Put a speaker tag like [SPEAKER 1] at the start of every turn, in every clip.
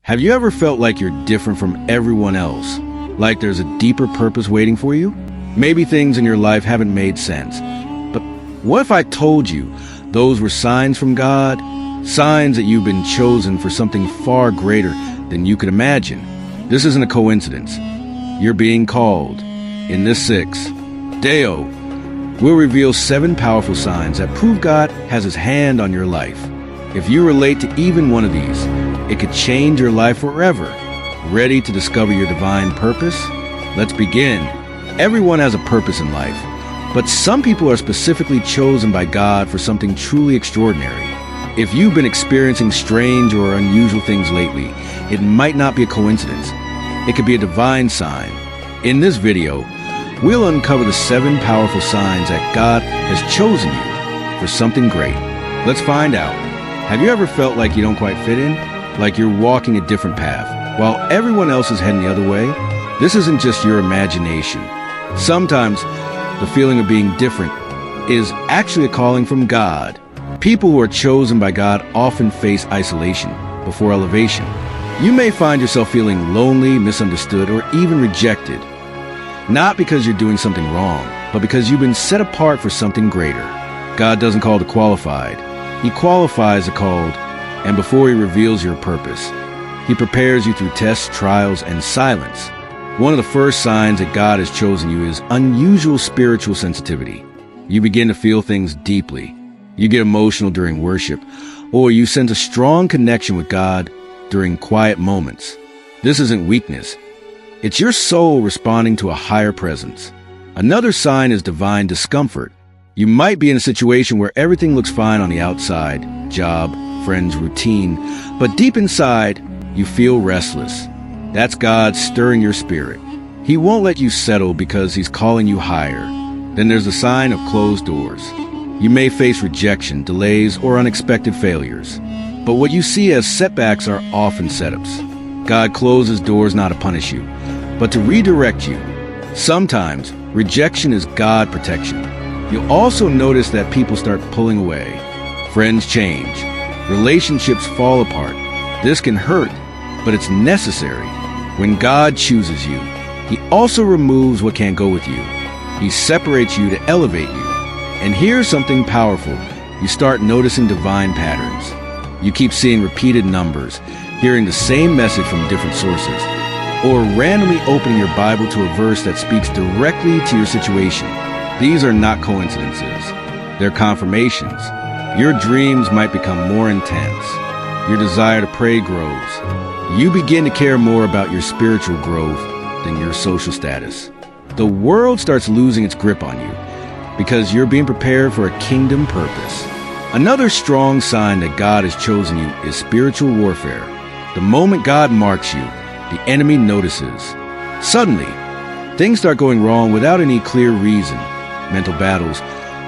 [SPEAKER 1] Have you ever felt like you're different from everyone else? Like there's a deeper purpose waiting for you? Maybe things in your life haven't made sense. But what if I told you those were signs from God? Signs that you've been chosen for something far greater than you could imagine. This isn't a coincidence. You're being called. In this 6, Deo will reveal 7 powerful signs that prove God has his hand on your life. If you relate to even one of these, it could change your life forever. Ready to discover your divine purpose? Let's begin. Everyone has a purpose in life, but some people are specifically chosen by God for something truly extraordinary. If you've been experiencing strange or unusual things lately, it might not be a coincidence. It could be a divine sign. In this video, we'll uncover the 7 powerful signs that God has chosen you for something great. Let's find out. Have you ever felt like you don't quite fit in? Like you're walking a different path, while everyone else is heading the other way? This isn't just your imagination. Sometimes the feeling of being different is actually a calling from God. People who are chosen by God often face isolation before elevation. You may find yourself feeling lonely, misunderstood, or even rejected. Not because you're doing something wrong, but because you've been set apart for something greater. God doesn't call the qualified. He qualifies the called, and before he reveals your purpose, he prepares you through tests, trials, and silence. One of the first signs that God has chosen you is unusual spiritual sensitivity. You begin to feel things deeply. You get emotional during worship, or you sense a strong connection with God during quiet moments. This isn't weakness. It's your soul responding to a higher presence. Another sign is divine discomfort. You might be in a situation where everything looks fine on the outside, job, friends, routine, but deep inside, you feel restless. That's God stirring your spirit. He won't let you settle because he's calling you higher. Then there's the sign of closed doors. You may face rejection, delays, or unexpected failures. But what you see as setbacks are often setups. God closes doors not to punish you, but to redirect you. Sometimes, rejection is God protection. You'll also notice that people start pulling away. Friends change. Relationships fall apart. This can hurt, but it's necessary. When God chooses you, he also removes what can't go with you. He separates you to elevate you. And here's something powerful. You start noticing divine patterns. You keep seeing repeated numbers, hearing the same message from different sources, or randomly opening your Bible to a verse that speaks directly to your situation. These are not coincidences. They're confirmations. Your dreams might become more intense. Your desire to pray grows. You begin to care more about your spiritual growth than your social status. The world starts losing its grip on you because you're being prepared for a kingdom purpose. Another strong sign that God has chosen you is spiritual warfare. The moment God marks you, the enemy notices. Suddenly, things start going wrong without any clear reason. Mental battles,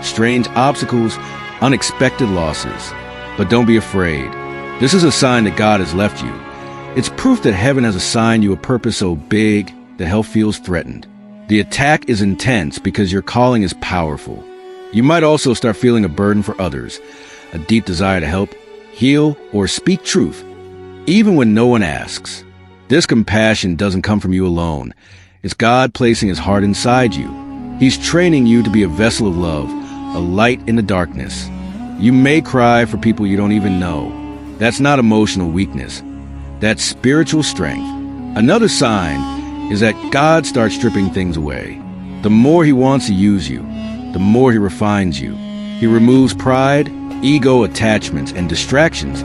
[SPEAKER 1] strange obstacles, unexpected losses. But don't be afraid. This is a sign that God has left you. It's proof that heaven has assigned you a purpose so big that hell feels threatened. The attack is intense because your calling is powerful. You might also start feeling a burden for others, a deep desire to help, heal, or speak truth, even when no one asks. This compassion doesn't come from you alone. It's God placing his heart inside you. He's training you to be a vessel of love, a light in the darkness. You may cry for people you don't even know. That's not emotional weakness. That's spiritual strength. Another sign is that God starts stripping things away. The more he wants to use you, the more he refines you. He removes pride, ego, attachments, and distractions.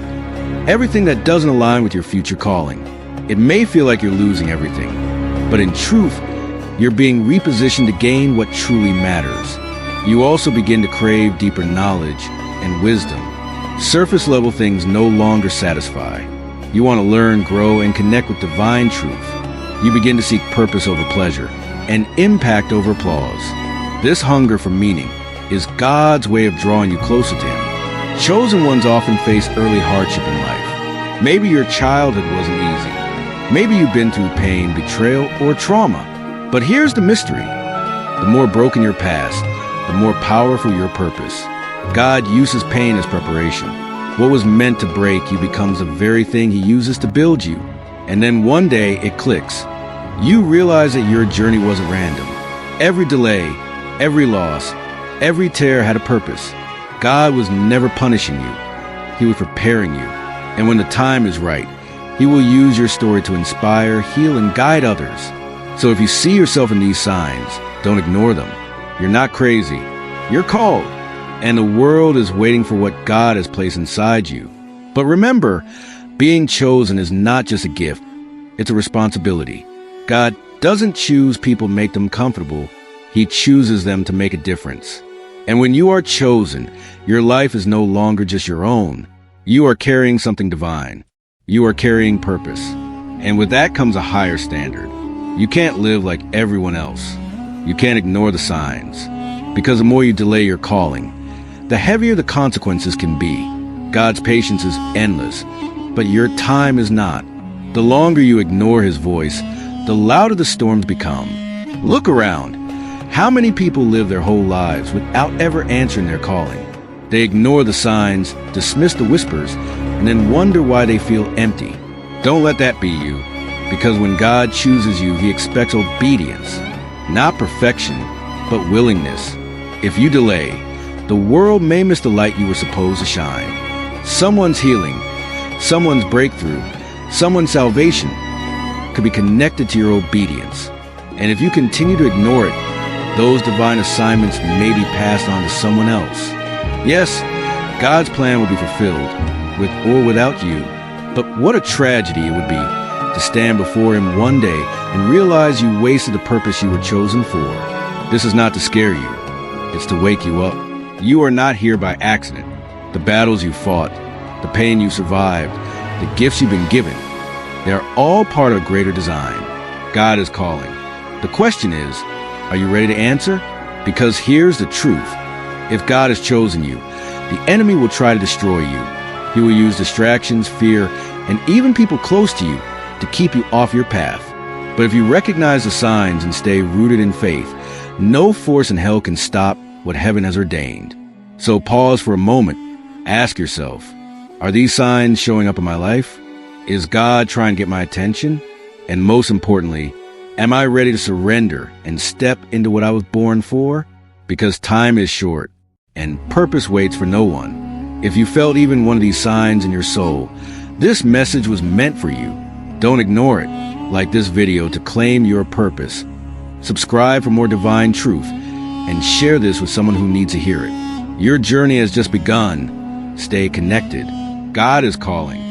[SPEAKER 1] Everything that doesn't align with your future calling. It may feel like you're losing everything, but in truth, you're being repositioned to gain what truly matters. You also begin to crave deeper knowledge and wisdom. Surface-level things no longer satisfy. You want to learn, grow, and connect with divine truth. You begin to seek purpose over pleasure and impact over applause. This hunger for meaning is God's way of drawing you closer to him. Chosen ones often face early hardship in life. Maybe your childhood wasn't easy. Maybe you've been through pain, betrayal, or trauma. But here's the mystery. The more broken your past, the more powerful your purpose. God uses pain as preparation. What was meant to break you becomes the very thing he uses to build you. And then one day it clicks. You realize that your journey wasn't random. Every delay, every loss, every tear had a purpose. God was never punishing you. He was preparing you. And when the time is right, He will use your story to inspire, heal, and guide others. So if you see yourself in these signs, don't ignore them. You're not crazy. You're called. And the world is waiting for what God has placed inside you. But remember, being chosen is not just a gift. It's a responsibility. God doesn't choose people to make them comfortable. He chooses them to make a difference. And when you are chosen, your life is no longer just your own. You are carrying something divine. You are carrying purpose. And with that comes a higher standard. You can't live like everyone else. You can't ignore the signs. Because the more you delay your calling, the heavier the consequences can be. God's patience is endless, but your time is not. The longer you ignore His voice, the louder the storms become. Look around. How many people live their whole lives without ever answering their calling? They ignore the signs, dismiss the whispers, and then wonder why they feel empty. Don't let that be you, because when God chooses you, He expects obedience, not perfection, but willingness. If you delay, the world may miss the light you were supposed to shine. Someone's healing, someone's breakthrough, someone's salvation could be connected to your obedience. And if you continue to ignore it, those divine assignments may be passed on to someone else. Yes, God's plan will be fulfilled, with or without you. But what a tragedy it would be to stand before Him one day and realize you wasted the purpose you were chosen for. This is not to scare you. It's to wake you up. You are not here by accident. The battles you fought, the pain you survived, the gifts you've been given, they are all part of a greater design. God is calling. The question is, are you ready to answer? Because here's the truth. If God has chosen you, the enemy will try to destroy you. He will use distractions, fear, and even people close to you to keep you off your path. But if you recognize the signs and stay rooted in faith, no force in hell can stop what heaven has ordained. So pause for a moment. Ask yourself, are these signs showing up in my life? Is God trying to get my attention? And most importantly, am I ready to surrender and step into what I was born for? Because time is short, and purpose waits for no one. If you felt even one of these signs in your soul, this message was meant for you. Don't ignore it. Like this video to claim your purpose. Subscribe for more divine truth, and share this with someone who needs to hear it. Your journey has just begun. Stay connected. God is calling.